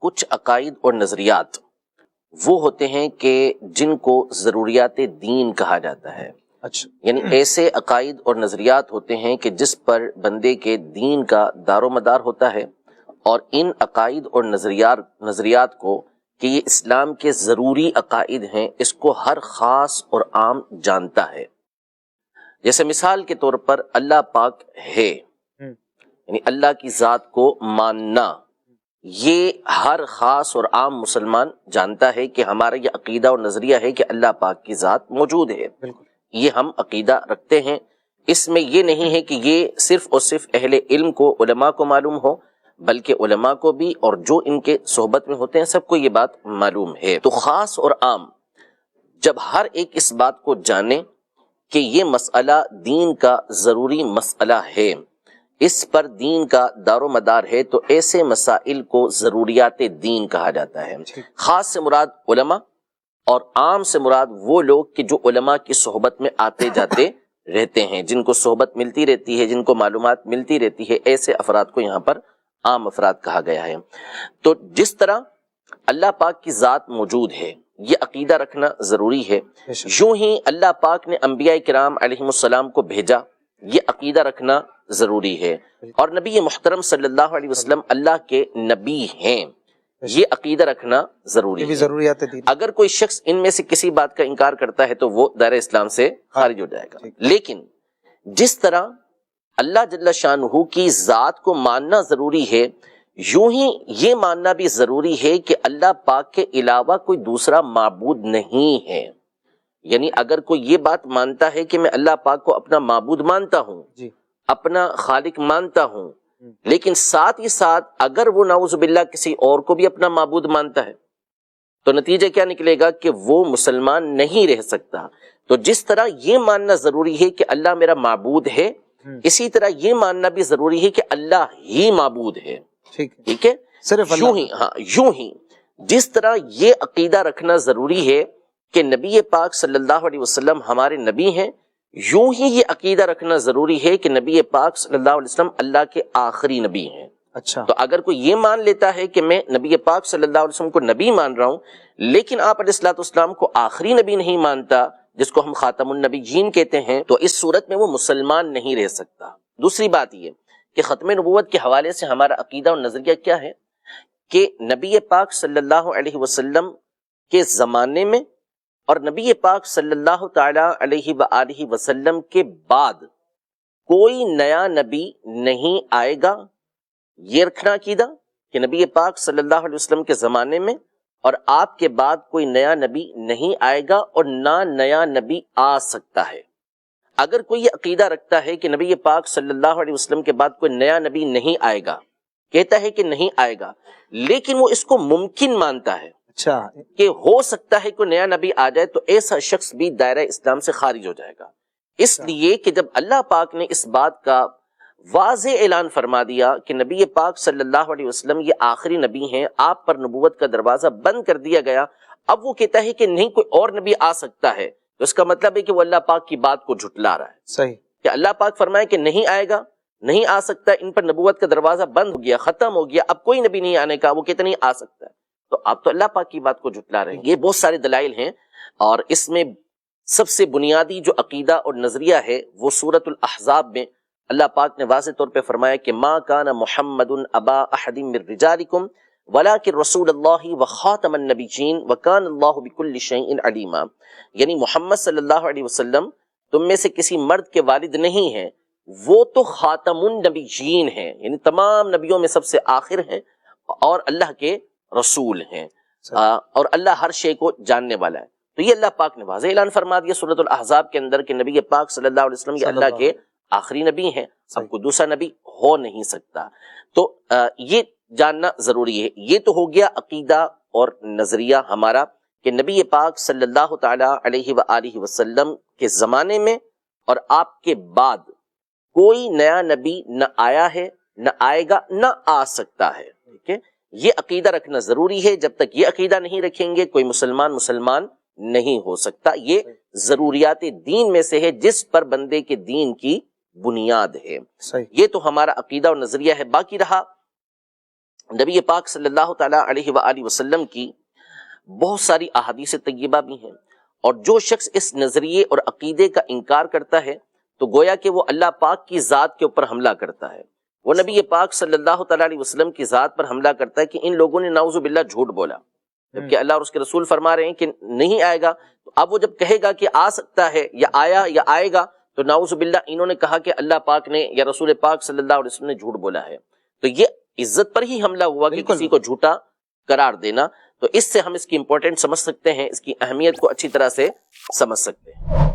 کچھ عقائد اور نظریات وہ ہوتے ہیں کہ جن کو ضروریات دین کہا جاتا ہے. اچھا. یعنی ایسے عقائد اور نظریات ہوتے ہیں کہ جس پر بندے کے دین کا دار و مدار ہوتا ہے، اور ان عقائد اور نظریات کو کہ یہ اسلام کے ضروری عقائد ہیں، اس کو ہر خاص اور عام جانتا ہے. جیسے مثال کے طور پر اللہ پاک ہے، یعنی اللہ کی ذات کو ماننا، یہ ہر خاص اور عام مسلمان جانتا ہے کہ ہمارا یہ عقیدہ اور نظریہ ہے کہ اللہ پاک کی ذات موجود ہے. یہ ہم عقیدہ رکھتے ہیں. اس میں یہ نہیں ہے کہ یہ صرف اور صرف اہل علم کو، علماء کو معلوم ہو، بلکہ علماء کو بھی اور جو ان کے صحبت میں ہوتے ہیں سب کو یہ بات معلوم ہے. تو خاص اور عام جب ہر ایک اس بات کو جانے کہ یہ مسئلہ دین کا ضروری مسئلہ ہے، اس پر دین کا دار و مدار ہے، تو ایسے مسائل کو ضروریات دین کہا جاتا ہے. خاص سے مراد علماء اور عام سے مراد وہ لوگ کہ جو علماء کی صحبت میں آتے جاتے رہتے ہیں، جن کو صحبت ملتی رہتی ہے، جن کو معلومات ملتی رہتی ہے، ایسے افراد کو یہاں پر عام افراد کہا گیا ہے. تو جس طرح اللہ پاک کی ذات موجود ہے، یہ عقیدہ رکھنا ضروری ہے. یوں ہی اللہ پاک نے انبیاء کرام علیہم السلام کو بھیجا، یہ عقیدہ رکھنا ضروری ہے. اور نبی محترم صلی اللہ علیہ وسلم اللہ کے نبی ہیں، یہ عقیدہ رکھنا ضروری ہے. ضروریات دین. اگر کوئی شخص ان میں سے کسی بات کا انکار کرتا ہے تو وہ دائرہ اسلام سے خارج ہو جائے گا. لیکن جس طرح اللہ جل شانہ کی ذات کو ماننا ضروری ہے، یوں ہی یہ ماننا بھی ضروری ہے کہ اللہ پاک کے علاوہ کوئی دوسرا معبود نہیں ہے. یعنی اگر کوئی یہ بات مانتا ہے کہ میں اللہ پاک کو اپنا معبود مانتا ہوں، اپنا خالق مانتا ہوں، لیکن ساتھ ہی ساتھ اگر وہ نعوذ باللہ کسی اور کو بھی اپنا معبود مانتا ہے، تو نتیجہ کیا نکلے گا کہ وہ مسلمان نہیں رہ سکتا. تو جس طرح یہ ماننا ضروری ہے کہ اللہ میرا معبود ہے، اسی طرح یہ ماننا بھی ضروری ہے کہ اللہ ہی معبود ہے. ٹھیک ہے، صرف یوں ہی جس طرح یہ عقیدہ رکھنا ضروری ہے کہ نبی پاک صلی اللہ علیہ وسلم ہمارے نبی ہیں، یوں ہی یہ عقیدہ رکھنا ضروری ہے کہ نبی پاک صلی اللہ علیہ وسلم اللہ کے آخری نبی ہیں. اچھا. تو اگر کوئی یہ مان لیتا ہے کہ میں نبی پاک صلی اللہ علیہ وسلم کو نبی مان رہا ہوں، لیکن آپ علیہ الصلوۃ والسلام کو آخری نبی نہیں مانتا، جس کو ہم خاتم النبیین کہتے ہیں، تو اس صورت میں وہ مسلمان نہیں رہ سکتا. دوسری بات یہ کہ ختم نبوت کے حوالے سے ہمارا عقیدہ اور نظریہ کیا ہے کہ نبی پاک صلی اللہ علیہ وسلم کے زمانے میں اور نبی پاک صلی اللہ تعالی علیہ وآلہ وسلم کے بعد کوئی نیا نبی نہیں آئے گا. یہ رکھنا عقیدہ کہ نبی پاک صلی اللہ علیہ وسلم کے زمانے میں اور آپ کے بعد کوئی نیا نبی نہیں آئے گا اور نہ نیا نبی آ سکتا ہے. اگر کوئی یہ عقیدہ رکھتا ہے کہ نبی پاک صلی اللہ علیہ وسلم کے بعد کوئی نیا نبی نہیں آئے گا، کہتا ہے کہ نہیں آئے گا، لیکن وہ اس کو ممکن مانتا ہے کہ ہو سکتا ہے کوئی نیا نبی آ جائے، تو ایسا شخص بھی دائرہ اسلام سے خارج ہو جائے گا. اس لیے کہ جب اللہ پاک نے اس بات کا واضح اعلان فرما دیا کہ نبی پاک صلی اللہ علیہ وسلم یہ آخری نبی ہیں، آپ پر نبوت کا دروازہ بند کر دیا گیا، اب وہ کہتا ہے کہ نہیں کوئی اور نبی آ سکتا ہے، تو اس کا مطلب ہے کہ وہ اللہ پاک کی بات کو جھٹلا رہا ہے. صحیح کہ اللہ پاک فرمائے کہ نہیں آئے گا، نہیں آ سکتا، ان پر نبوت کا دروازہ بند ہو گیا، ختم ہو گیا، اب کوئی نبی نہیں آنے کا، وہ کہتے نہیں آ سکتا ہے، تو آپ تو اللہ پاک کی بات کو جھٹلا رہے ہیں. یہ بہت سارے دلائل ہیں، اور اس میں سب سے بنیادی جو عقیدہ اور نظریہ ہے وہ سورۃ الاحزاب میں اللہ پاک نے واضح طور پہ فرمایا کہ ما کان محمد ابا احد من رجالکم ولکن رسول اللہ وخاتم النبیین وکان اللہ بکل شیء علیما. یعنی محمد صلی اللہ علیہ وسلم تم میں سے کسی مرد کے والد نہیں ہیں، وہ تو خاتم النبیین ہیں، یعنی تمام نبیوں میں سب سے آخر ہیں اور اللہ کے رسول ہیں، اور اللہ ہر شے کو جاننے والا ہے. تو یہ اللہ پاک نے واضح اعلان فرما دیا سورۃ الاحزاب کے اندر کہ نبی پاک صلی اللہ علیہ وسلم یہ اللہ کے آخری نبی ہیں، اب کوئی دوسرا نبی ہو نہیں سکتا. تو یہ جاننا ضروری ہے. یہ تو ہو گیا عقیدہ اور نظریہ ہمارا کہ نبی پاک صلی اللہ تعالی علیہ وآلہ وسلم کے زمانے میں اور آپ کے بعد کوئی نیا نبی نہ آیا ہے، نہ آئے گا، نہ آ سکتا ہے. ٹھیک ہے، یہ عقیدہ رکھنا ضروری ہے. جب تک یہ عقیدہ نہیں رکھیں گے کوئی مسلمان نہیں ہو سکتا. یہ ضروریات دین میں سے ہے جس پر بندے کے دین کی بنیاد ہے. یہ تو ہمارا عقیدہ اور نظریہ ہے. باقی رہا نبی پاک صلی اللہ تعالیٰ علیہ وآلہ وسلم کی بہت ساری احادیث طیبہ بھی ہیں، اور جو شخص اس نظریے اور عقیدے کا انکار کرتا ہے تو گویا کہ وہ اللہ پاک کی ذات کے اوپر حملہ کرتا ہے، وہ نبی پاک صلی اللہ تعالیٰ علیہ وسلم کی ذات پر حملہ کرتا ہے کہ ان لوگوں نے نعوذ باللہ جھوٹ بولا، جبکہ اللہ اور اس کے رسول فرما رہے ہیں کہ نہیں آئے گا. تو اب وہ جب کہے گا کہ آ سکتا ہے یا آیا یا آئے گا تو نعوذ باللہ انہوں نے کہا کہ اللہ پاک نے یا رسول پاک صلی اللہ علیہ وسلم نے جھوٹ بولا ہے. تو یہ عزت پر ہی حملہ ہوا کہ کسی کو جھوٹا قرار دینا. تو اس سے ہم اس کی امپورٹنٹ سمجھ سکتے ہیں، اس کی اہمیت کو اچھی طرح سے سمجھ سکتے ہیں.